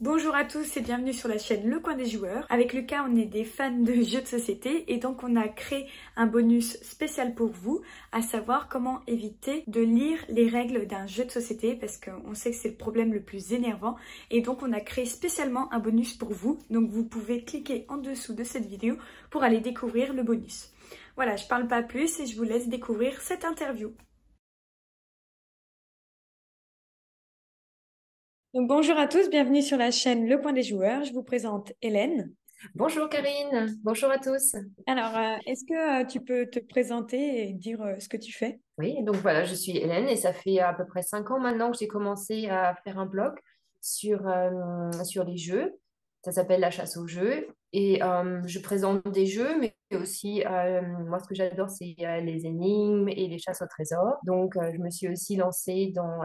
Bonjour à tous et bienvenue sur la chaîne Le Coin des Joueurs. Avec Lucas, on est des fans de jeux de société et donc on a créé un bonus spécial pour vous, à savoir comment éviter de lire les règles d'un jeu de société parce qu'on sait que c'est le problème le plus énervant et donc on a créé spécialement un bonus pour vous. Donc vous pouvez cliquer en dessous de cette vidéo pour aller découvrir le bonus. Voilà, je parle pas plus et je vous laisse découvrir cette interview. Donc, bonjour à tous, bienvenue sur la chaîne Le Coin des Joueurs. Je vous présente Hélène. Bonjour Karine, bonjour à tous. Alors, est-ce que tu peux te présenter et dire ce que tu fais? Oui, donc voilà, je suis Hélène et ça fait à peu près 5 ans maintenant que j'ai commencé à faire un blog sur les jeux. Ça s'appelle La Chasse aux jeux et je présente des jeux, mais aussi, moi ce que j'adore, c'est les énigmes et les chasses au trésor. Donc je me suis aussi lancée dans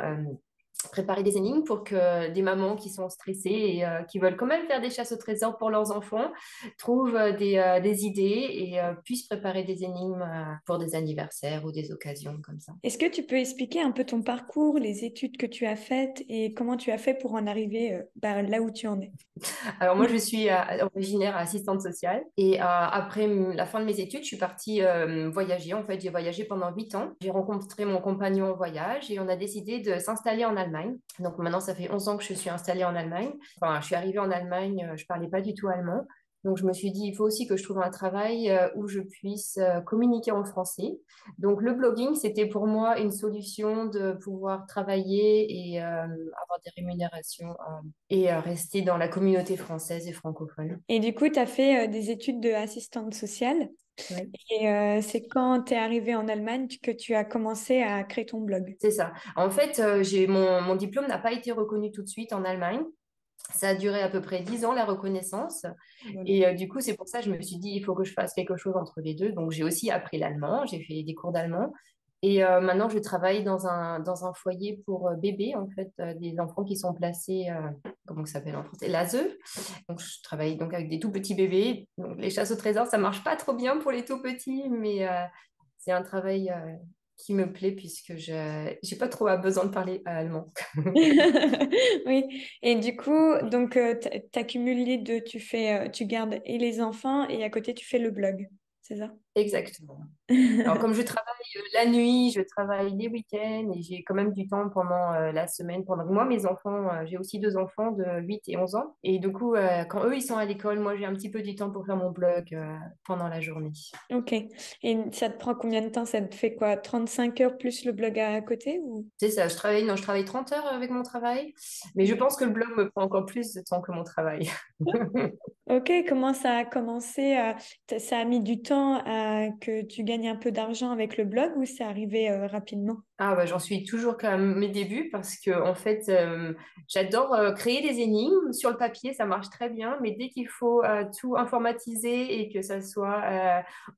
préparer des énigmes pour que des mamans qui sont stressées et qui veulent quand même faire des chasses au trésor pour leurs enfants trouvent des idées et puissent préparer des énigmes pour des anniversaires ou des occasions comme ça. Est-ce que tu peux expliquer un peu ton parcours, les études que tu as faites et comment tu as fait pour en arriver là où tu en es? Alors moi, je suis originaire assistante sociale et après la fin de mes études, je suis partie voyager. En fait, j'ai voyagé pendant 8 ans. J'ai rencontré mon compagnon en voyage et on a décidé de s'installer en Allemagne. Donc maintenant, ça fait 11 ans que je suis installée en Allemagne. Enfin, je suis arrivée en Allemagne, je parlais pas du tout allemand. Donc je me suis dit, il faut aussi que je trouve un travail où je puisse communiquer en français. Donc le blogging, c'était pour moi une solution de pouvoir travailler et avoir des rémunérations et rester dans la communauté française et francophone. Et du coup, tu as fait des études de assistante sociale. Ouais. Et c'est quand tu es arrivée en Allemagne que tu as commencé à créer ton blog. C'est ça. En fait, mon diplôme n'a pas été reconnu tout de suite en Allemagne. Ça a duré à peu près 10 ans, la reconnaissance. Voilà. Et du coup, c'est pour ça que je me suis dit, il faut que je fasse quelque chose entre les deux. Donc, j'ai aussi appris l'allemand, j'ai fait des cours d'allemand. Et maintenant, je travaille dans un foyer pour bébés, en fait, des enfants qui sont placés, comment ça s'appelle en français, l'ASE. Donc, je travaille donc avec des tout petits bébés. Donc, les chasses au trésor, ça marche pas trop bien pour les tout petits, mais c'est un travail qui me plaît puisque je n'ai pas trop besoin de parler allemand. Oui, et du coup, donc tu accumules les deux, tu gardes et les enfants et à côté tu fais le blog, c'est ça? Exactement. Alors, comme je travaille la nuit, je travaille les week-ends et j'ai quand même du temps pendant la semaine. Pendant moi, mes enfants, j'ai aussi deux enfants de 8 et 11 ans. Et du coup, quand eux, ils sont à l'école, moi, j'ai un petit peu du temps pour faire mon blog pendant la journée. Ok. Et ça te prend combien de temps? Ça te fait quoi? 35 heures plus le blog à côté ou... C'est ça, non, je travaille 30 heures avec mon travail, mais je pense que le blog me prend encore plus de temps que mon travail. Ok, comment ça a commencé? Ça a mis du temps à que tu gagnes un peu d'argent avec le blog ou c'est arrivé rapidement? Ah bah, j'en suis toujours quand même mes débuts parce que en fait j'adore créer des énigmes sur le papier, ça marche très bien, mais dès qu'il faut tout informatiser et que ça soit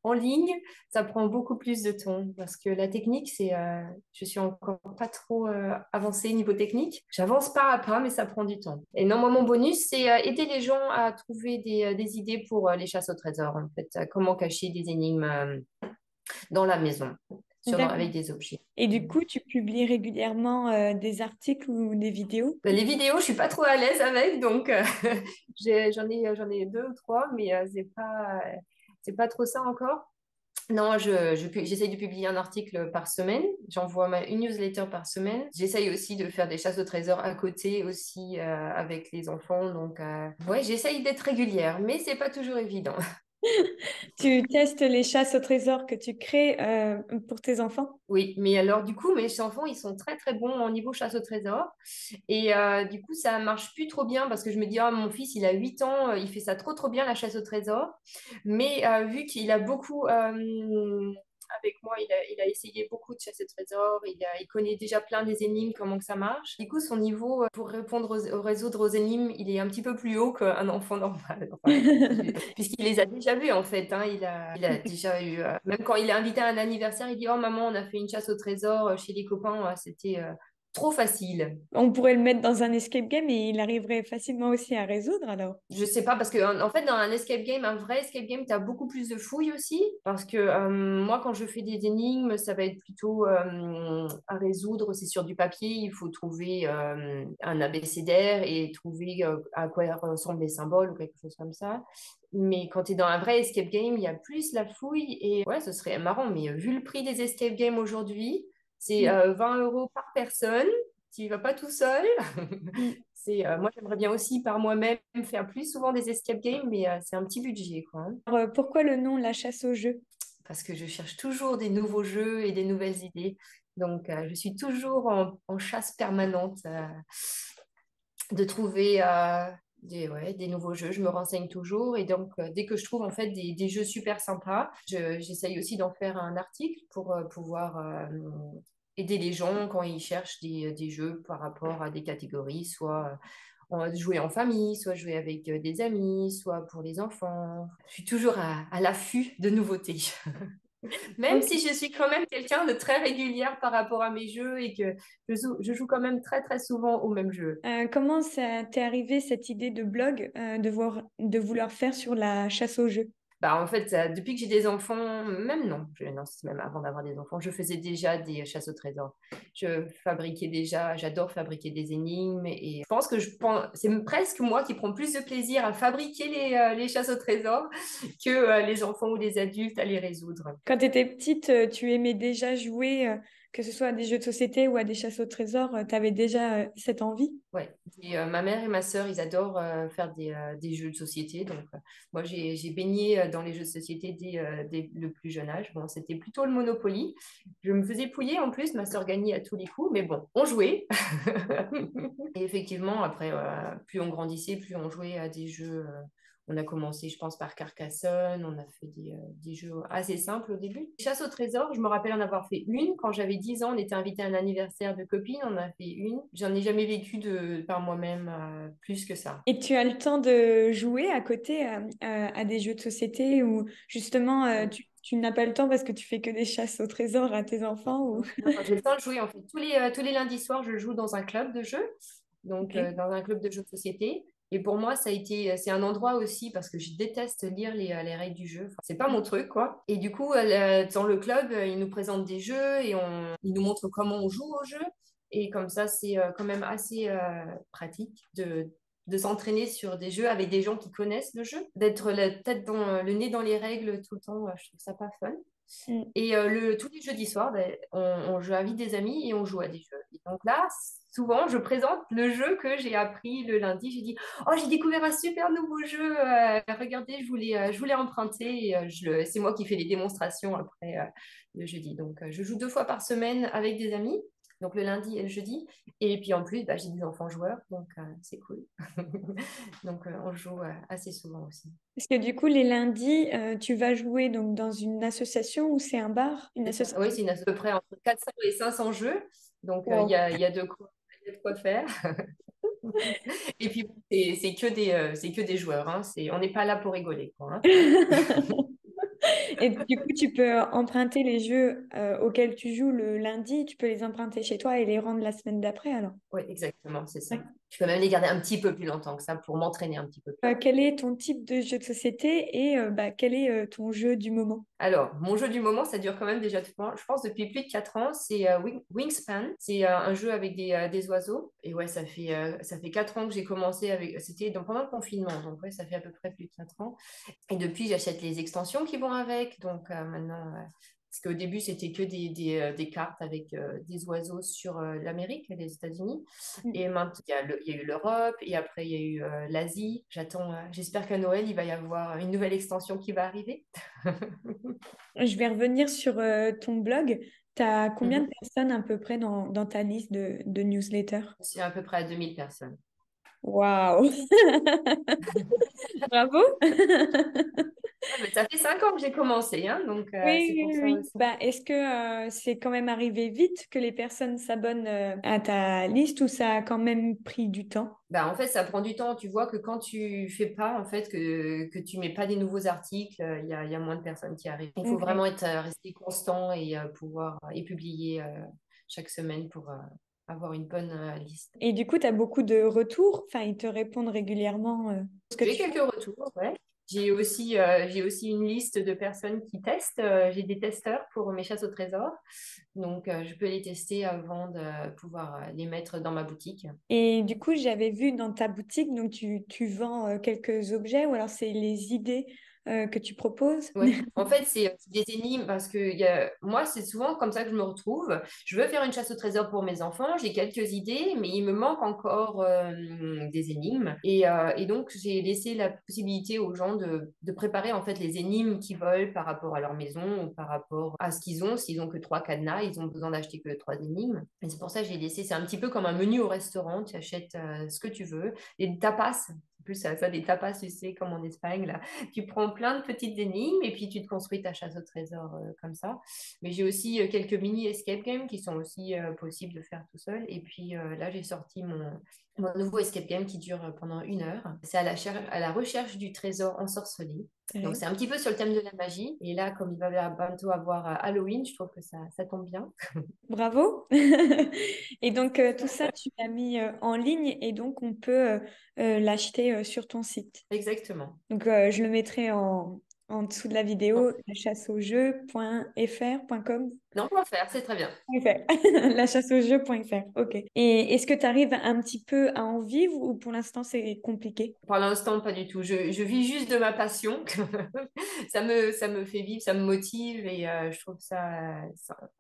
en ligne, ça prend beaucoup plus de temps parce que la technique je suis encore pas trop avancée niveau technique. J'avance pas à pas, mais ça prend du temps. Et non, moi mon bonus c'est aider les gens à trouver des idées pour les chasses au trésor en fait, comment cacher des énigmes dans la maison D'accord. avec des objets. Et du coup, tu publies régulièrement des articles ou des vidéos? Ben, les vidéos, je suis pas trop à l'aise avec, donc j'en ai deux ou trois, mais c'est pas trop ça encore. Non, j'essaye de publier un article par semaine. J'envoie une newsletter par semaine. J'essaye aussi de faire des chasses au trésor à côté aussi avec les enfants. Donc, ouais, j'essaye d'être régulière, mais c'est pas toujours évident. Tu testes les chasses au trésor que tu crées pour tes enfants? Oui, mais alors du coup, mes enfants, ils sont très très bons au niveau chasse au trésor. Et du coup, ça marche plus trop bien parce que je me dis, ah, mon fils, il a 8 ans, il fait ça trop trop bien, la chasse au trésor. Mais vu qu'il a beaucoup, avec moi, il a essayé beaucoup de chasse au trésor, il connaît déjà plein des énigmes, comment que ça marche. Du coup, son niveau pour répondre résoudre aux énigmes, il est un petit peu plus haut qu'un enfant normal. Enfin, puisqu'il les a déjà vus en fait. Hein. Il a déjà eu, même quand il est invité à un anniversaire, il dit, oh maman, on a fait une chasse au trésor chez les copains, c'était trop facile. On pourrait le mettre dans un escape game et il arriverait facilement aussi à résoudre alors. Je sais pas, parce que en fait, dans un escape game, un vrai escape game, tu as beaucoup plus de fouilles aussi. Parce que moi, quand je fais des énigmes, ça va être plutôt à résoudre. C'est sur du papier, il faut trouver un abécédaire et trouver à quoi ressemblent les symboles ou quelque chose comme ça. Mais quand tu es dans un vrai escape game, il y a plus la fouille. Et ouais, ce serait marrant. Mais vu le prix des escape games aujourd'hui, c'est Mm. 20 € par personne. Tu vas pas tout seul. Mm. Moi, j'aimerais bien aussi par moi-même faire plus souvent des escape games, mais c'est un petit budget, quoi, hein. Alors, pourquoi le nom La chasse au jeu? Parce que je cherche toujours des nouveaux jeux et des nouvelles idées. Donc, je suis toujours en chasse permanente de trouver ouais, des nouveaux jeux. Je me renseigne toujours et donc, dès que je trouve en fait des jeux super sympas, j'essaye aussi d'en faire un article pour pouvoir aider les gens quand ils cherchent des jeux par rapport à des catégories, soit jouer en famille, soit jouer avec des amis, soit pour les enfants. Je suis toujours à l'affût de nouveautés. Même Ok. si je suis quand même quelqu'un de très régulière par rapport à mes jeux et que je joue quand même très très souvent au même jeu. Comment ça t'est arrivé cette idée de blog de vouloir faire sur la chasse au jeu? Bah, en fait, depuis que j'ai des enfants, même non, non, c'est même avant d'avoir des enfants, je faisais déjà des chasses au trésor. Je fabriquais déjà, j'adore fabriquer des énigmes et je pense que c'est presque moi qui prends plus de plaisir à fabriquer les chasses au trésor que les enfants ou les adultes à les résoudre. Quand tu étais petite, tu aimais déjà jouer, que ce soit à des jeux de société ou à des chasses au trésor, tu avais déjà cette envie? Ouais, et, ma mère et ma sœur, ils adorent faire des jeux de société. Donc, moi, j'ai baigné dans les jeux de société dès le plus jeune âge. Bon, c'était plutôt le Monopoly. Je me faisais pouiller en plus, ma sœur gagnait à tous les coups, mais bon, on jouait. Et effectivement, après, plus on grandissait, plus on jouait à des jeux. On a commencé, je pense, par Carcassonne. On a fait des jeux assez simples au début. Chasse au trésor, je me rappelle en avoir fait une. Quand j'avais 10 ans, on était invité à un anniversaire de copine. On en a fait une. J'en ai jamais vécu par moi-même plus que ça. Et tu as le temps de jouer à côté à des jeux de société ou justement tu n'as pas le temps parce que tu fais que des chasses au trésor à tes enfants ou... Non, j'ai le temps de jouer en fait. Tous les lundis soirs, je joue dans un club de jeux, donc Ok. dans un club de jeux de société. Et pour moi, c'est un endroit aussi parce que je déteste lire les règles du jeu. Enfin, c'est pas mon truc, quoi. Et du coup, dans le club, ils nous présentent des jeux et ils nous montrent comment on joue au jeu. Et comme ça, c'est quand même assez pratique de s'entraîner sur des jeux avec des gens qui connaissent le jeu. D'être la tête dans le nez dans les règles tout le temps, je trouve ça pas fun. Mm. Et tous les jeudis soirs, ben, je invite des amis et on joue à des jeux. Et donc là, souvent, je présente le jeu que j'ai appris le lundi. J'ai dit, oh, j'ai découvert un super nouveau jeu. Regardez, je voulais emprunter. Et, c'est moi qui fais les démonstrations après le jeudi. Donc, je joue 2 fois par semaine avec des amis. Donc, le lundi et le jeudi. Et puis, en plus, bah, j'ai des enfants joueurs. Donc, c'est cool. Donc, on joue assez souvent aussi. Parce que du coup, les lundis, tu vas jouer donc dans une association ou c'est un bar? Une C'est ça. Oui, association. c'est à peu près entre 400 et 500 jeux. Donc, Wow. il y a il y a de quoi faire. Et puis, bon, c'est que des joueurs, hein. On n'est pas là pour rigoler, quoi, hein. Et du coup, tu peux emprunter les jeux auxquels tu joues le lundi, tu peux les emprunter chez toi et les rendre la semaine d'après alors. Oui, exactement, c'est ça. Ouais. Je peux même les garder un petit peu plus longtemps que ça pour m'entraîner un petit peu. Quel est ton type de jeu de société et quel est ton jeu du moment? Alors, mon jeu du moment, ça dure quand même déjà, je pense, depuis plus de 4 ans. C'est Wingspan. C'est un jeu avec des oiseaux. Et ouais, ça fait 4 ans que j'ai commencé avec. C'était pendant le confinement. Donc, ouais, ça fait à peu près plus de 4 ans. Et depuis, j'achète les extensions qui vont avec. Donc, maintenant. Parce qu'au début, c'était que des cartes avec des oiseaux sur l'Amérique, les États-Unis. Et maintenant, il y a eu l'Europe, et après, il y a eu l'Asie. J'espère qu'à Noël, il va y avoir une nouvelle extension qui va arriver. Je vais revenir sur ton blog. Tu as combien de Mhm. personnes à peu près dans ta liste de newsletters? C'est à peu près à 2000 personnes. Waouh! Bravo! Ouais, mais ça fait 5 ans que j'ai commencé, hein, donc Oui, c'est oui, pour ça oui. aussi. Bah, est-ce que c'est quand même arrivé vite que les personnes s'abonnent à ta liste ou ça a quand même pris du temps? Bah, en fait, ça prend du temps. Tu vois que quand tu fais pas, en fait, que tu mets pas des nouveaux articles, il y a moins de personnes qui arrivent. Il faut Ok. vraiment rester constant et pouvoir et publier chaque semaine pour avoir une bonne liste. Et du coup, tu as beaucoup de retours, enfin, ils te répondent régulièrement ce que J'ai tu fais. quelques retours, ouais. J'ai aussi une liste de personnes qui testent. J'ai des testeurs pour mes chasses au trésor. Donc, je peux les tester avant de pouvoir les mettre dans ma boutique. Et du coup, j'avais vu dans ta boutique, donc tu vends quelques objets ou alors c'est les idées que tu proposes. Ouais, en fait, c'est des énigmes parce que moi, c'est souvent comme ça que je me retrouve. Je veux faire une chasse au trésor pour mes enfants, j'ai quelques idées, mais il me manque encore des énigmes. Et donc, j'ai laissé la possibilité aux gens de préparer en fait les énigmes qu'ils veulent par rapport à leur maison ou par rapport à ce qu'ils ont. S'ils ont que trois cadenas, ils ont besoin d'acheter que trois énigmes. Et c'est pour ça que j'ai laissé, c'est un petit peu comme un menu au restaurant, tu achètes ce que tu veux. Des tapas, en plus, ça, des tapas, tu sais, comme en Espagne, là. Tu prends plein de petites énigmes et puis tu te construis ta chasse au trésor comme ça. Mais j'ai aussi quelques mini escape games qui sont aussi possibles de faire tout seul. Et puis là, j'ai sorti mon nouveau escape game qui dure pendant 1 heure. C'est à la recherche du trésor ensorcelé. Donc, Ouais. c'est un petit peu sur le thème de la magie. Et là, comme il va bientôt avoir Halloween, je trouve que ça tombe bien. Bravo. Et donc, tout ça, tu l'as mis en ligne et donc on peut l'acheter sur ton site. Exactement. Donc, je le mettrai en dessous de la vidéo, lachasseaujeu.fr.com. Non, on va faire, c'est très bien. Lachasseaujeu.fr, ok. Et est-ce que tu arrives un petit peu à en vivre ou pour l'instant c'est compliqué? Pour l'instant, pas du tout. Je vis juste de ma passion. Ça me fait vivre, ça me motive et je trouve enfin,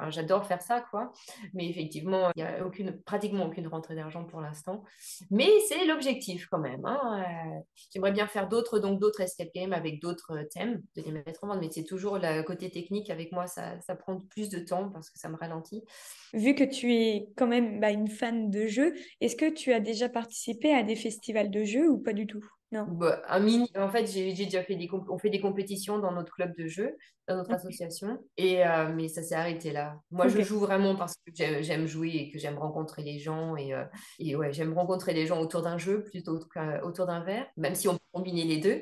j'adore faire ça, quoi. Mais effectivement, il n'y a pratiquement aucune rentrée d'argent pour l'instant. Mais c'est l'objectif quand même, hein. J'aimerais bien faire d'autres escape games avec d'autres thèmes, de les mettre en vente. Mais c'est toujours le côté technique avec moi, ça prend plus de temps parce que ça me ralentit. Vu que tu es quand même une fan de jeux, est-ce que tu as déjà participé à des festivals de jeux ou pas du tout? Non. Bah, en fait, j'ai déjà fait on fait des compétitions dans notre club de jeu, dans notre association, mais ça s'est arrêté là. Moi, je Ok. joue vraiment parce que j'aime jouer et que j'aime rencontrer les gens et ouais, j'aime rencontrer les gens autour d'un jeu plutôt qu'autour d'un verre, même si on peut combiner les deux.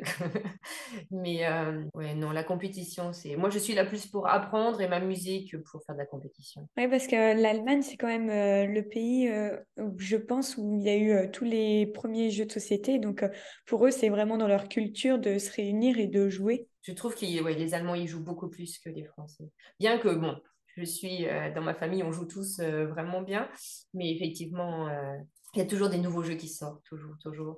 Mais ouais, non, la compétition, moi, je suis là plus pour apprendre et m'amuser que pour faire de la compétition. Oui, parce que l'Allemagne, c'est quand même le pays, où je pense, où il y a eu tous les premiers jeux de société. Donc, pour eux, c'est vraiment dans leur culture de se réunir et de jouer. Je trouve que ouais, les Allemands, ils jouent beaucoup plus que les Français. Bien que, bon, dans ma famille, on joue tous vraiment bien, mais effectivement, il y a toujours des nouveaux jeux qui sortent, toujours, toujours.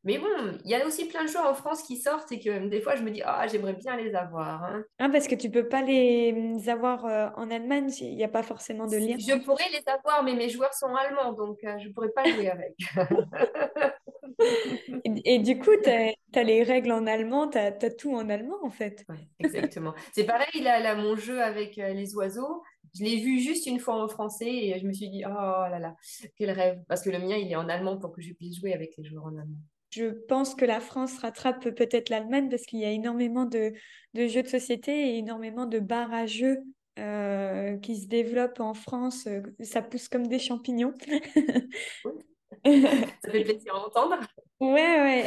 Mais bon, il y a aussi plein de jeux en France qui sortent et que des fois, je me dis, ah, j'aimerais bien les avoir, hein. Ah, parce que tu peux pas les avoir en Allemagne, il n'y a pas forcément de lien. Je pourrais les avoir, mais mes joueurs sont allemands, donc je ne pourrais pas jouer avec. Et du coup, tu as les règles en allemand, tu as tout en allemand, en fait. Ouais, exactement. C'est pareil, là, mon jeu avec les oiseaux, je l'ai vu juste une fois en français et je me suis dit, oh là là, quel rêve. Parce que le mien, il est en allemand pour que je puisse jouer avec les joueurs en allemand. Je pense que la France rattrape peut-être l'Allemagne parce qu'il y a énormément de jeux de société et énormément de bars à jeux qui se développent en France. Ça pousse comme des champignons. Oui, ça fait plaisir à entendre. Ouais, ouais.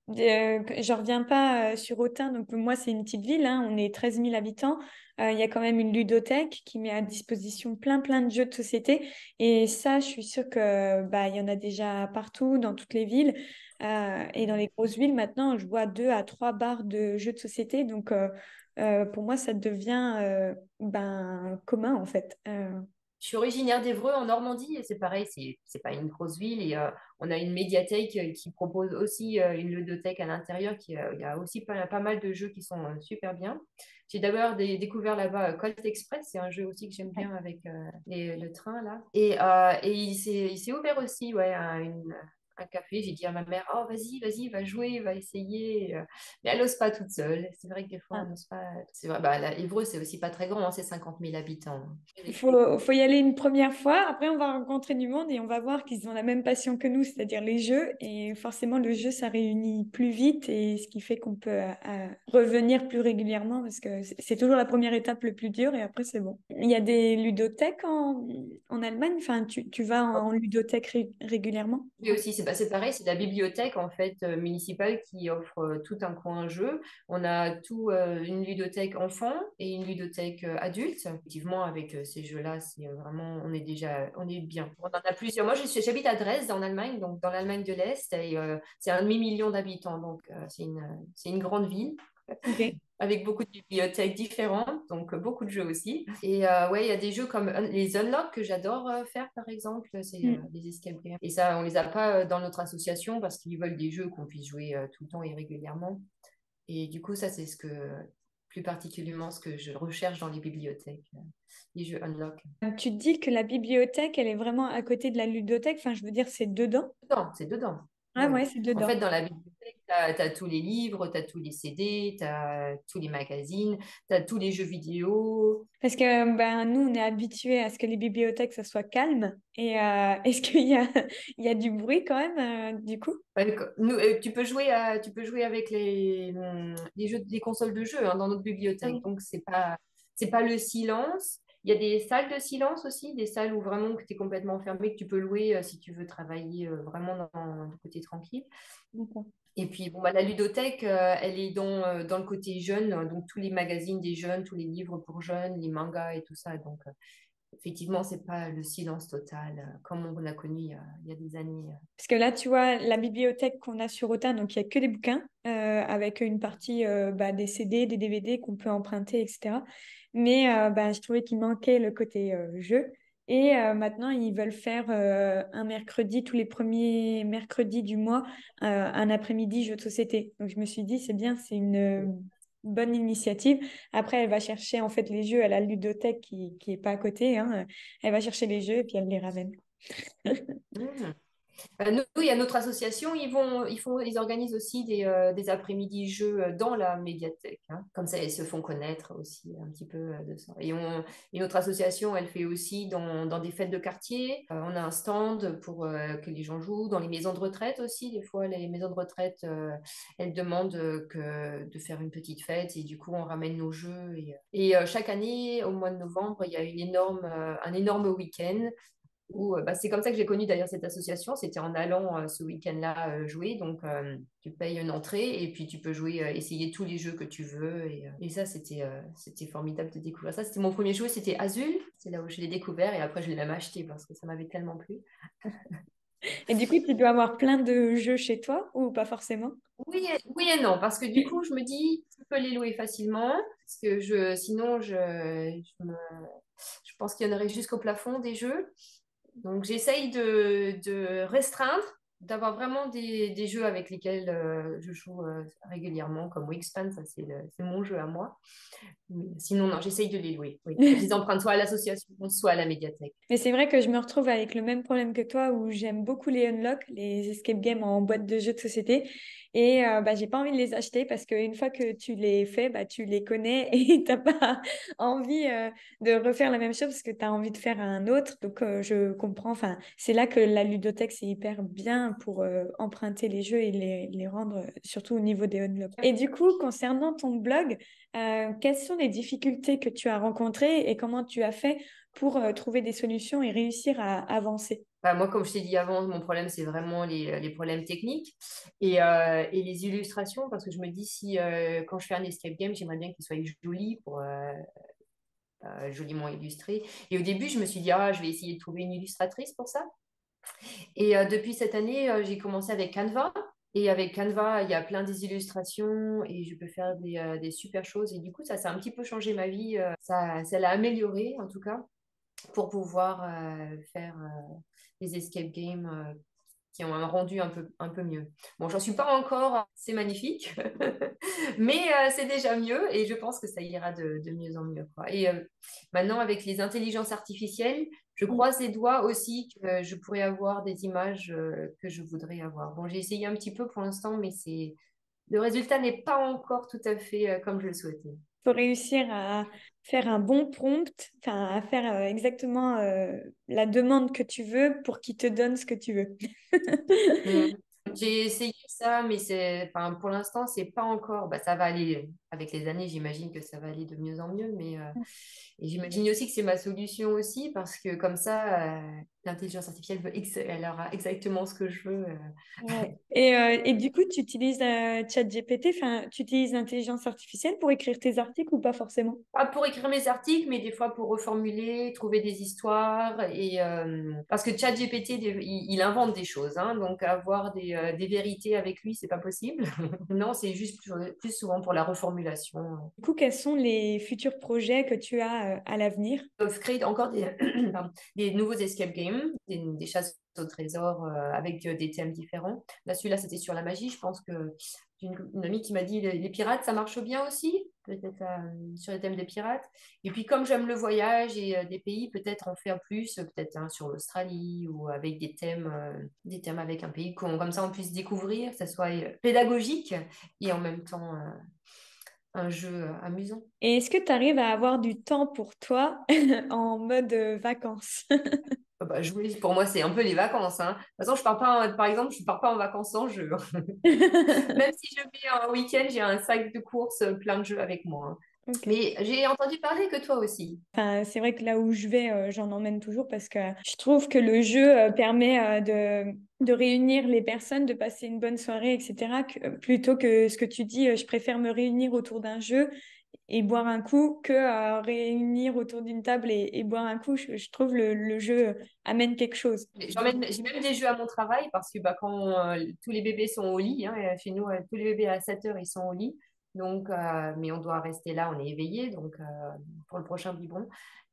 Je reviens pas sur Autun, donc moi c'est une petite ville, hein, on est 13 000 habitants. Il y a quand même une ludothèque qui met à disposition plein de jeux de société et ça je suis sûre que il y en a déjà partout dans toutes les villes. Et dans les grosses villes maintenant je vois 2 à 3 bars de jeux de société, donc pour moi ça devient commun en fait. Je suis originaire d'Évreux en Normandie et c'est pareil, c'est pas une grosse ville et on a une médiathèque qui propose aussi une ludothèque à l'intérieur il y a aussi pas mal de jeux qui sont super bien. J'ai d'abord découvert là-bas Colt Express, c'est un jeu aussi que j'aime bien avec le train là. Et il s'est ouvert aussi ouais, un café. J'ai dit à ma mère, oh vas-y, va jouer, va essayer. Mais elle n'ose pas toute seule. C'est vrai que des fois, on n'ose pas. C'est vrai, Évreux, c'est aussi pas très grand, hein, c'est 50 000 habitants. Faut y aller une première fois, après on va rencontrer du monde et on va voir qu'ils ont la même passion que nous, c'est-à-dire les jeux. Et forcément, le jeu, ça réunit plus vite et ce qui fait qu'on peut revenir plus régulièrement parce que c'est toujours la première étape le plus dur et après c'est bon. Il y a des ludothèques en Allemagne, enfin tu vas en ludothèque régulièrement? Oui, aussi, c'est pareil, c'est la bibliothèque en fait municipale qui offre tout un coin jeu. On a une ludothèque enfant et une ludothèque adulte. Effectivement, avec ces jeux-là, c'est vraiment, on est bien. On en a plusieurs. Moi, j'habite à Dresde en Allemagne, donc dans l'Allemagne de l'Est, et c'est 1 demi-million d'habitants, donc c'est une grande ville Ok. avec beaucoup de bibliothèques différentes, donc beaucoup de jeux aussi. Et ouais, il y a des jeux comme les Unlock que j'adore faire, par exemple, c'est Mm. des escape games. Et ça, on les a pas dans notre association parce qu'ils veulent des jeux qu'on puisse jouer tout le temps et régulièrement. Et du coup, ça, plus particulièrement ce que je recherche dans les bibliothèques, les jeux Unlock. Tu te dis que la bibliothèque, elle est vraiment à côté de la ludothèque. Enfin, je veux dire, c'est dedans. Dedans, c'est dedans. Ah Ouais. ouais, c'est En fait, dedans. dans la bibliothèque, tu as, tous les livres, tu as tous les CD, tu as tous les magazines, tu as tous les jeux vidéo. Parce que ben, nous, on est habitués à ce que les bibliothèques, ça soit calme. Et est-ce qu'il y a, il y a du bruit quand même, du coup? Ouais, tu peux jouer avec les jeux, les consoles de jeux hein, dans notre bibliothèque. Donc, c'est pas le silence. Il y a des salles de silence aussi, des salles où vraiment que tu es complètement enfermé, que tu peux louer si tu veux travailler vraiment dans le côté tranquille. D'accord. Et puis, bon, bah, la ludothèque, elle est dans le côté jeune, donc tous les magazines des jeunes, tous les livres pour jeunes, les mangas et tout ça. Donc, effectivement, c'est pas le silence total comme on l'a connu il y a des années. Parce que là, tu vois, la bibliothèque qu'on a sur Autun, donc il n'y a que des bouquins, avec une partie bah, des CD, des DVD qu'on peut emprunter, etc. Mais bah, je trouvais qu'il manquait le côté jeu. Et maintenant, ils veulent faire un mercredi, tous les premiers mercredis du mois, un après-midi jeu de société. Donc je me suis dit, c'est bien, c'est une bonne initiative. Après, elle va chercher en fait les jeux à la ludothèque qui est pas à côté, hein. Elle va chercher les jeux et puis elle les ramène. Mmh. Nous, il y a notre association, ils organisent aussi des après-midi jeux dans la médiathèque. Hein. Comme ça, ils se font connaître aussi un petit peu de ça. Et notre association, elle fait aussi dans des fêtes de quartier. On a un stand pour que les gens jouent, dans les maisons de retraite aussi. Des fois, les maisons de retraite, elles demandent de faire une petite fête et du coup, on ramène nos jeux. Et chaque année, au mois de novembre, il y a un énorme week-end c'est comme ça que j'ai connu d'ailleurs cette association. C'était en allant ce week-end-là jouer. Donc, tu payes une entrée et puis tu peux jouer, essayer tous les jeux que tu veux. Et ça, c'était formidable de découvrir ça. C'était mon premier jeu, c'était Azul. C'est là où je l'ai découvert et après, je l'ai même acheté parce que ça m'avait tellement plu. Et du coup, tu dois avoir plein de jeux chez toi ou pas forcément? Oui et non, parce que du coup, je me dis, tu peux les louer facilement. Parce que sinon, je pense qu'il y en aurait jusqu'au plafond des jeux. Donc, j'essaye de restreindre, d'avoir vraiment des jeux avec lesquels je joue régulièrement, comme Wingspan, ça c'est mon jeu à moi. Mais sinon, non, j'essaye de les louer. Oui. Je les emprunte soit à l'association, soit à la médiathèque. Mais c'est vrai que je me retrouve avec le même problème que toi où j'aime beaucoup les unlock, les escape games en boîte de jeux de société. Et bah, j'ai pas envie de les acheter parce qu'une fois que tu les fais, bah, tu les connais et t'as pas envie de refaire la même chose parce que tu as envie de faire un autre. Donc je comprends. Enfin, c'est là que la ludothèque, c'est hyper bien pour emprunter les jeux et les rendre, surtout au niveau des unlock. Et du coup, concernant ton blog, quelles sont les difficultés que tu as rencontrées et comment tu as fait pour trouver des solutions et réussir à avancer? Bah, moi, comme je t'ai dit avant, mon problème, c'est vraiment les problèmes techniques et les illustrations, parce que je me dis, si quand je fais un escape game, j'aimerais bien qu'il soit joli pour joliment illustré. Et au début, je me suis dit, ah, je vais essayer de trouver une illustratrice pour ça. Et depuis cette année, j'ai commencé avec Canva. Et avec Canva, il y a plein des illustrations et je peux faire des super choses. Et du coup, ça a un petit peu changé ma vie. Ça l'a amélioré, en tout cas, pour pouvoir faire des escape games qui ont un rendu un peu mieux. Bon, j'en suis pas encore, c'est magnifique, mais c'est déjà mieux et je pense que ça ira de mieux en mieux, quoi. Et maintenant, avec les intelligences artificielles, je croise les doigts aussi que je pourrais avoir des images que je voudrais avoir. Bon, j'ai essayé un petit peu pour l'instant, mais le résultat n'est pas encore tout à fait comme je le souhaitais. Faut réussir à faire un bon prompt, enfin à faire exactement la demande que tu veux pour qu'il te donne ce que tu veux. Mm. J'ai essayé ça, mais enfin, pour l'instant, c'est pas encore. Bah, ça va aller. avec les années, j'imagine que ça va aller de mieux en mieux. Mais et j'imagine aussi que c'est ma solution aussi parce que comme ça, l'intelligence artificielle elle aura exactement ce que je veux. Ouais. Et du coup, tu utilises ChatGPT, enfin, tu utilises l'intelligence artificielle pour écrire tes articles ou pas forcément? Pas pour écrire mes articles, mais des fois pour reformuler, trouver des histoires. Et, parce que ChatGPT, il invente des choses, hein, donc avoir des vérités avec lui, c'est pas possible. Non, c'est juste plus souvent pour la reformulation. Du coup, quels sont les futurs projets que tu as à l'avenir? Créer encore pardon, des nouveaux escape games, des chasses au trésor avec des thèmes différents. Là, celui-là, c'était sur la magie. Je pense que j'ai une amie qui m'a dit les pirates, ça marche bien aussi, peut-être sur les thèmes des pirates. Et puis, comme j'aime le voyage et des pays, peut-être en faire plus, peut-être sur l'Australie ou avec des thèmes avec un pays, comme ça on puisse découvrir, que ça soit pédagogique et en même temps un jeu amusant. Et est-ce que tu arrives à avoir du temps pour toi en mode vacances? Ah bah, jouer, pour moi, c'est un peu les vacances, hein. De toute façon, je pars pas, par exemple, je pars pas en vacances sans jeu. Même si je vais un week-end, j'ai un sac de courses plein de jeux avec moi, hein. Ok. Mais j'ai entendu parler que toi aussi. Enfin, c'est vrai que là où je vais, j'en emmène toujours parce que je trouve que le jeu permet de réunir les personnes, de passer une bonne soirée, etc. Plutôt que ce que tu dis, je préfère me réunir autour d'un jeu et boire un coup que réunir autour d'une table et boire un coup. Je trouve le jeu amène quelque chose. J'ai même des jeux à mon travail parce que bah, quand tous les bébés sont au lit, hein, et chez nous, tous les bébés à 7 heures, ils sont au lit. Donc, mais on doit rester là, on est éveillé donc, pour le prochain biberon.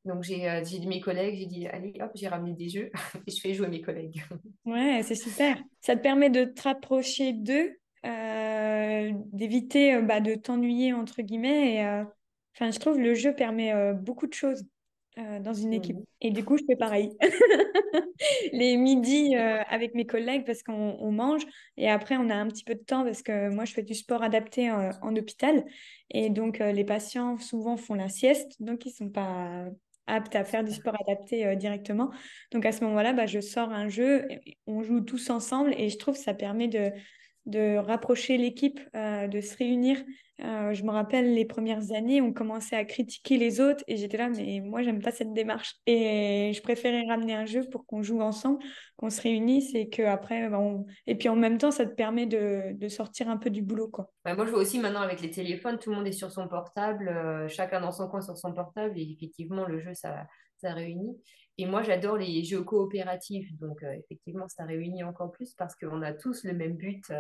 Donc, j'ai dit mes collègues, j'ai dit, allez, hop, j'ai ramené des jeux et je fais jouer mes collègues. Ouais, c'est super. Ça te permet de te rapprocher d'eux, d'éviter de t'ennuyer, entre guillemets. Enfin, je trouve le jeu permet beaucoup de choses dans une équipe. Mhm. Et du coup, je fais pareil. Les midis avec mes collègues parce qu'on mange. Et après, on a un petit peu de temps parce que moi, je fais du sport adapté en hôpital. Et donc, les patients souvent font la sieste. Donc, ils sont pas aptes à faire du sport adapté directement. Donc, à ce moment-là, je sors un jeu, et on joue tous ensemble. Et je trouve que ça permet de rapprocher l'équipe, de se réunir. Je me rappelle les premières années, on commençait à critiquer les autres et j'étais là, mais moi, j'aime pas cette démarche. Et je préférais ramener un jeu pour qu'on joue ensemble, qu'on se réunisse et que après, et puis en même temps, ça te permet de sortir un peu du boulot, quoi. Ouais, moi, je vois aussi maintenant avec les téléphones, tout le monde est sur son portable, chacun dans son coin sur son portable, et effectivement, le jeu, ça réunit. Et moi, j'adore les jeux coopératifs, donc effectivement, ça réunit encore plus parce qu'on a tous le même but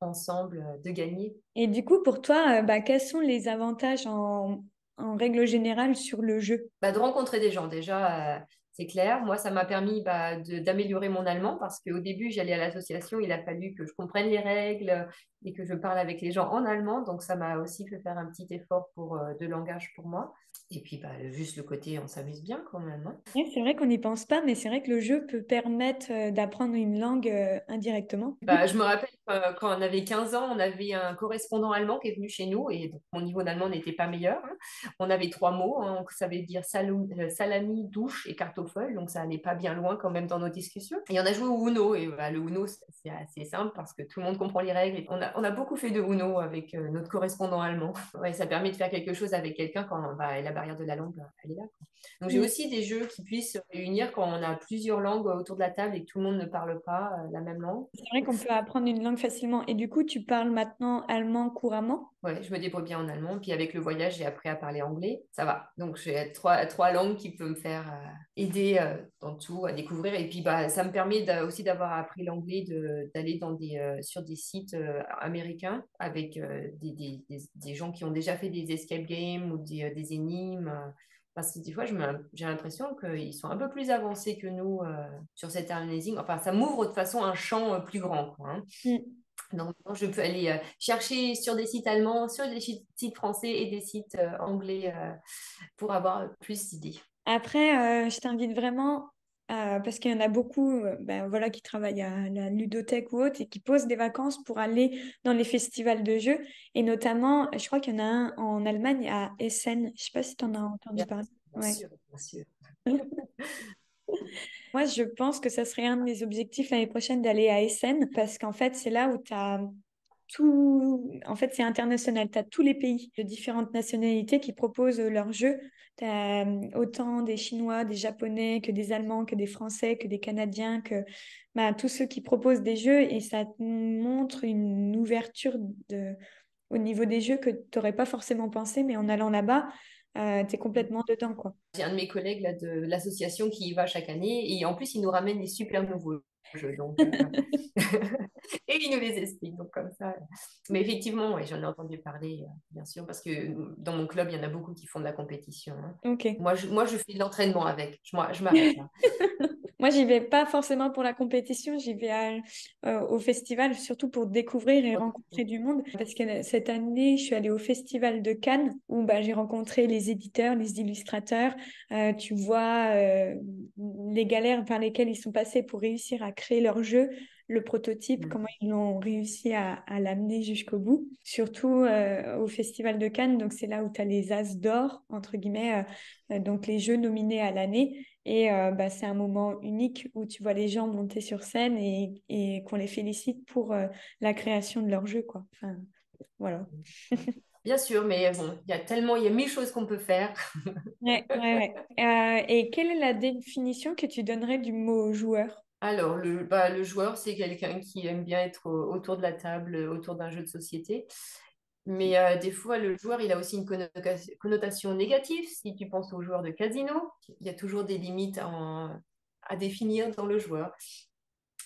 ensemble de gagner. Et du coup, pour toi, quels sont les avantages en règle générale sur le jeu? Bah, de rencontrer des gens, déjà, c'est clair. Moi, ça m'a permis d'améliorer mon allemand parce qu'au début, j'allais à l'association, il a fallu que je comprenne les règles et que je parle avec les gens en allemand. Donc, ça m'a aussi fait faire un petit effort de langage pour moi. Et puis, bah, juste le côté, on s'amuse bien quand même, hein. Ouais, c'est vrai qu'on n'y pense pas, mais c'est vrai que le jeu peut permettre d'apprendre une langue indirectement. Bah, je me rappelle quand on avait 15 ans, on avait un correspondant allemand qui est venu chez nous et donc mon niveau d'allemand n'était pas meilleur, hein. On avait trois mots, hein, ça veut dire salami, douche et kartoffel, donc ça allait pas bien loin quand même dans nos discussions. Et on a joué au Uno et bah, le Uno c'est assez simple parce que tout le monde comprend les règles. Et on a beaucoup fait de Uno avec notre correspondant allemand. Ouais, ça permet de faire quelque chose avec quelqu'un quand bah, la barrière de la langue elle est là, quoi. Donc j'ai Mm. aussi des jeux qui puissent se réunir quand on a plusieurs langues autour de la table et que tout le monde ne parle pas la même langue. C'est vrai qu'on peut apprendre une langue facilement. Et du coup, tu parles maintenant allemand couramment? Ouais, je me débrouille bien en allemand. Puis avec le voyage, j'ai appris à parler anglais. Ça va. Donc j'ai trois langues qui peuvent me faire aider dans tout, à découvrir. Et puis bah, ça me permet aussi d'avoir appris l'anglais, d'aller sur des sites américains avec des gens qui ont déjà fait des escape games ou des énigmes. Parce que des fois, j'ai l'impression qu'ils sont un peu plus avancés que nous sur cette amazing. Enfin, ça m'ouvre de toute façon un champ plus grand, quoi, hein. Mm. Donc, je peux aller chercher sur des sites allemands, sur des sites français et des sites anglais pour avoir plus d'idées. Après, je t'invite vraiment, parce qu'il y en a beaucoup voilà, qui travaillent à la ludothèque ou autre et qui posent des vacances pour aller dans les festivals de jeux. Et notamment, je crois qu'il y en a un en Allemagne à Essen. Je sais pas si tu en as entendu Bien, parler. bien Ouais. sûr, bien sûr. Moi, je pense que ça serait un de mes objectifs l'année prochaine d'aller à Essen parce qu'en fait, c'est là où tu as tout, en fait, c'est international. Tu as tous les pays de différentes nationalités qui proposent leurs jeux. Tu as autant des Chinois, des Japonais, que des Allemands, que des Français, que des Canadiens, que bah, tous ceux qui proposent des jeux et ça te montre une ouverture au niveau des jeux que tu n'aurais pas forcément pensé, mais en allant là-bas, tu es complètement dedans, quoi. J'ai un de mes collègues là, de l'association qui y va chaque année et en plus, il nous ramène des super nouveaux jeux. Donc, et il nous les explique. Donc, comme ça. Mais effectivement, ouais, j'en ai entendu parler, bien sûr, parce que dans mon club, il y en a beaucoup qui font de la compétition, hein. Ok. Moi, je fais de l'entraînement avec. Je m'arrête là. Moi, j'y vais pas forcément pour la compétition, j'y vais au festival, surtout pour découvrir et rencontrer du monde. Parce que cette année, je suis allée au festival de Cannes, où bah, j'ai rencontré les éditeurs, les illustrateurs. Tu vois les galères par lesquelles ils sont passés pour réussir à créer leur jeu, le prototype, Mm. comment ils ont réussi à l'amener jusqu'au bout. Surtout au festival de Cannes, donc c'est là où tu as les As d'or, entre guillemets, donc les jeux nominés à l'année. Et bah, c'est un moment unique où tu vois les gens monter sur scène et qu'on les félicite pour la création de leur jeu, quoi. Enfin, voilà. Bien sûr, mais bon, il y a mille choses qu'on peut faire. Ouais, ouais, ouais. Et quelle est la définition que tu donnerais du mot joueur? Alors, le joueur, c'est quelqu'un qui aime bien être autour de la table, autour d'un jeu de société. Mais des fois, le joueur, il a aussi une connotation négative. Si tu penses au joueur de casino, il y a toujours des limites à définir dans le joueur.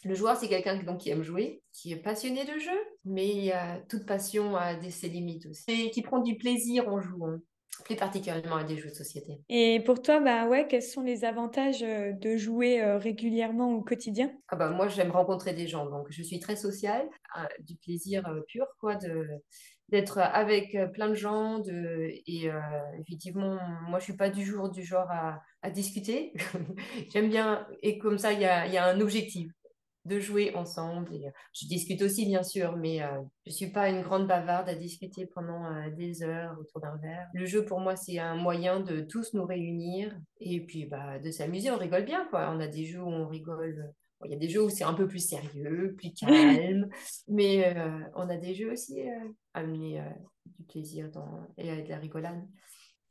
Le joueur, c'est quelqu'un donc, qui aime jouer, qui est passionné de jeu, mais toute passion a ses limites aussi. Et qui prend du plaisir en jouant, plus particulièrement à des jeux de société. Et pour toi, bah ouais, quels sont les avantages de jouer régulièrement au quotidien? Ah bah, moi, j'aime rencontrer des gens, donc je suis très sociale, du plaisir pur, quoi, d'être avec plein de gens, et effectivement, moi, je suis pas du genre à discuter. J'aime bien, et comme ça, il y a un objectif de jouer ensemble. Et, je discute aussi, bien sûr, mais je suis pas une grande bavarde à discuter pendant des heures autour d'un verre. Le jeu, pour moi, c'est un moyen de tous nous réunir et puis bah, de s'amuser. On rigole bien, quoi. On a des jeux où on rigole. Bon, il y a des jeux où c'est un peu plus sérieux, plus calme, mais on a des jeux aussi à amener du plaisir et de la rigolade.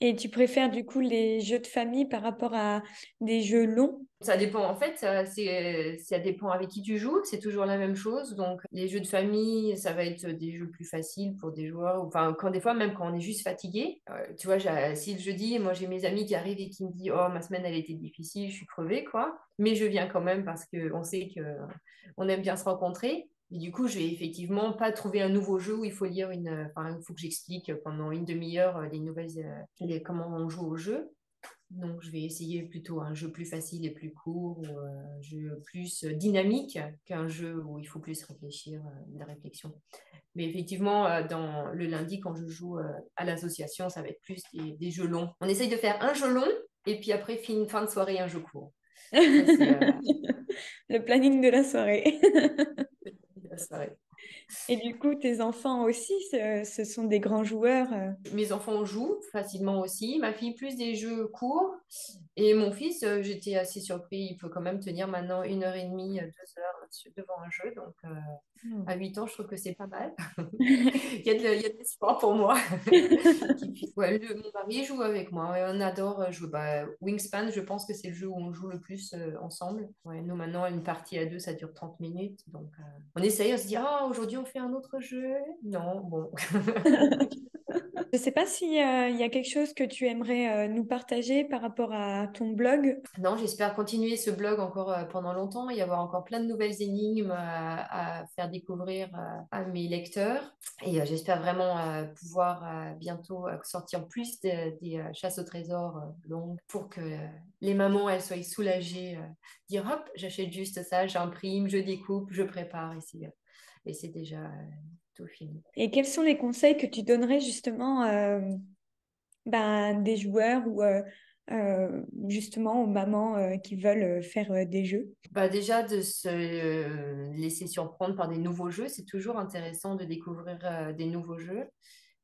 Et tu préfères du coup les jeux de famille par rapport à des jeux longs? Ça dépend, en fait, ça dépend avec qui tu joues, c'est toujours la même chose. Donc, les jeux de famille, ça va être des jeux plus faciles pour des joueurs. Enfin, quand des fois, même quand on est juste fatigué, tu vois, si le jeudi, moi j'ai mes amis qui arrivent et qui me disent, oh, ma semaine, elle était difficile, je suis crevée, quoi. Mais je viens quand même parce qu'on sait que on aime bien se rencontrer. Et du coup, je vais effectivement pas trouver un nouveau jeu où il faut lire enfin, il faut que j'explique pendant une demi-heure les nouvelles, comment on joue au jeu. Donc, je vais essayer plutôt un jeu plus facile et plus court ou un jeu plus dynamique qu'un jeu où il faut plus réfléchir, de la réflexion. Mais effectivement, dans le lundi, quand je joue à l'association, ça va être plus des jeux longs. On essaye de faire un jeu long et puis après, fin de soirée, un jeu court. Ça, c'est Le planning de la soirée. la soirée. Et du coup, tes enfants aussi, ce sont des grands joueurs. Mes enfants jouent facilement aussi. Ma fille, plus des jeux courts. Et mon fils, j'étais assez surpris. Il peut quand même tenir maintenant 1 heure et demie, 2 heures devant un jeu. Donc, Hmm. à 8 ans, je trouve que c'est pas mal. Il y a de l'espoir pour moi. Ouais, mon mari joue avec moi. Ouais, on adore jouer. Bah, Wingspan, je pense que c'est le jeu où on joue le plus ensemble. Ouais, nous, maintenant, une partie à deux, ça dure 30 minutes. Donc, on essaye, on se dit, ah, aujourd'hui, on fait un autre jeu. Non, bon. Je ne sais pas si, il y a quelque chose que tu aimerais nous partager par rapport à ton blog. Non, j'espère continuer ce blog encore pendant longtemps et avoir encore plein de nouvelles énigmes à faire découvrir à mes lecteurs. Et j'espère vraiment pouvoir bientôt sortir plus des chasses au trésor longues pour que les mamans, elles soient soulagées, dire hop, j'achète juste ça, j'imprime, je découpe, je prépare et c'est déjà tout fini. Et quels sont les conseils que tu donnerais justement ben, des joueurs ou justement aux mamans qui veulent faire des jeux? Bah déjà, de se laisser surprendre par des nouveaux jeux, c'est toujours intéressant de découvrir des nouveaux jeux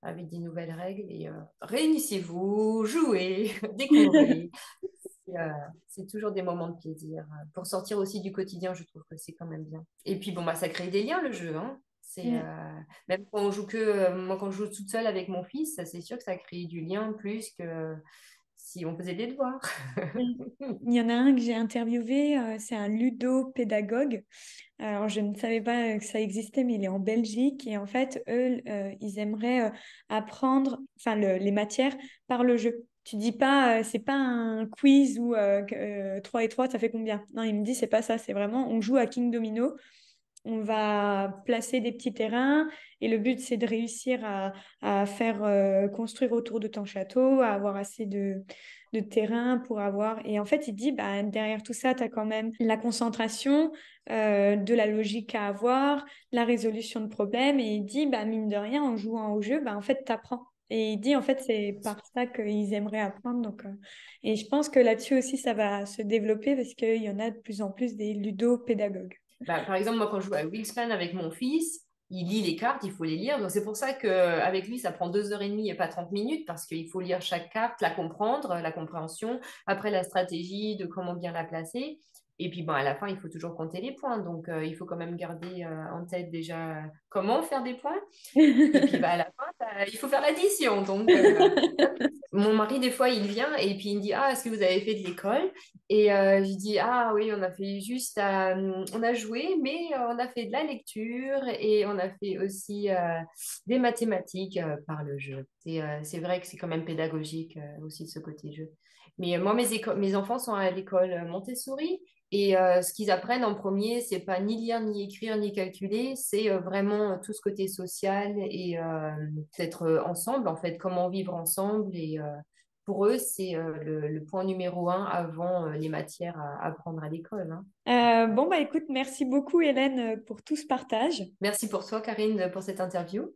avec des nouvelles règles. Et réunissez-vous, jouez, découvrez. C'est toujours des moments de plaisir. Pour sortir aussi du quotidien, je trouve que c'est quand même bien. Et puis, bon, bah, ça crée des liens, le jeu, hein. C'est Mm. même quand on joue moi quand je joue toute seule avec mon fils, ça, c'est sûr que ça crée du lien plus que si on faisait des devoirs. Mm. Il y en a un que j'ai interviewé, c'est un ludopédagogue. Alors, je ne savais pas que ça existait, mais il est en Belgique. Et en fait, eux, ils aimeraient apprendre, enfin, les matières par le jeu. Tu dis pas, c'est pas un quiz où 3 et 3 ça fait combien? Non, il me dit, c'est pas ça. C'est vraiment, on joue à King Domino. On va placer des petits terrains et le but, c'est de réussir à faire construire autour de ton château, à avoir assez de terrain pour avoir... Et en fait, il dit, bah, derrière tout ça, tu as quand même la concentration, de la logique à avoir, la résolution de problèmes. Et il dit, bah, mine de rien, en jouant au jeu, bah, en fait, tu apprends. Et il dit, en fait, c'est par ça qu'ils aimeraient apprendre. Donc, et je pense que là-dessus aussi, ça va se développer parce qu'il y en a de plus en plus des ludopédagogues. Bah, par exemple, moi, quand je joue à Wingspan avec mon fils, il lit les cartes, il faut les lire. Donc, c'est pour ça qu'avec lui, ça prend 2 heures et demie et pas 30 minutes parce qu'il faut lire chaque carte, la comprendre, la compréhension, après la stratégie de comment bien la placer. Et puis, bon, à la fin, il faut toujours compter les points. Donc, il faut quand même garder en tête déjà comment faire des points. Et puis, bah, à la fin, il faut faire l'addition. Donc, mon mari, des fois, il vient et puis il me dit, ah, est-ce que vous avez fait de l'école? Et je dis, ah oui, on a fait juste, on a joué, mais on a fait de la lecture et on a fait aussi des mathématiques par le jeu. C'est vrai que c'est quand même pédagogique aussi de ce côté jeu. Mais moi, mes enfants sont à l'école Montessori et ce qu'ils apprennent en premier, c'est pas ni lire, ni écrire, ni calculer, c'est vraiment tout ce côté social et d'être ensemble, en fait, comment vivre ensemble. Et pour eux, c'est le point numéro un avant les matières à apprendre à l'école, hein. Bon, bah écoute, merci beaucoup Hélène pour tout ce partage. Merci pour toi, Karine, pour cette interview.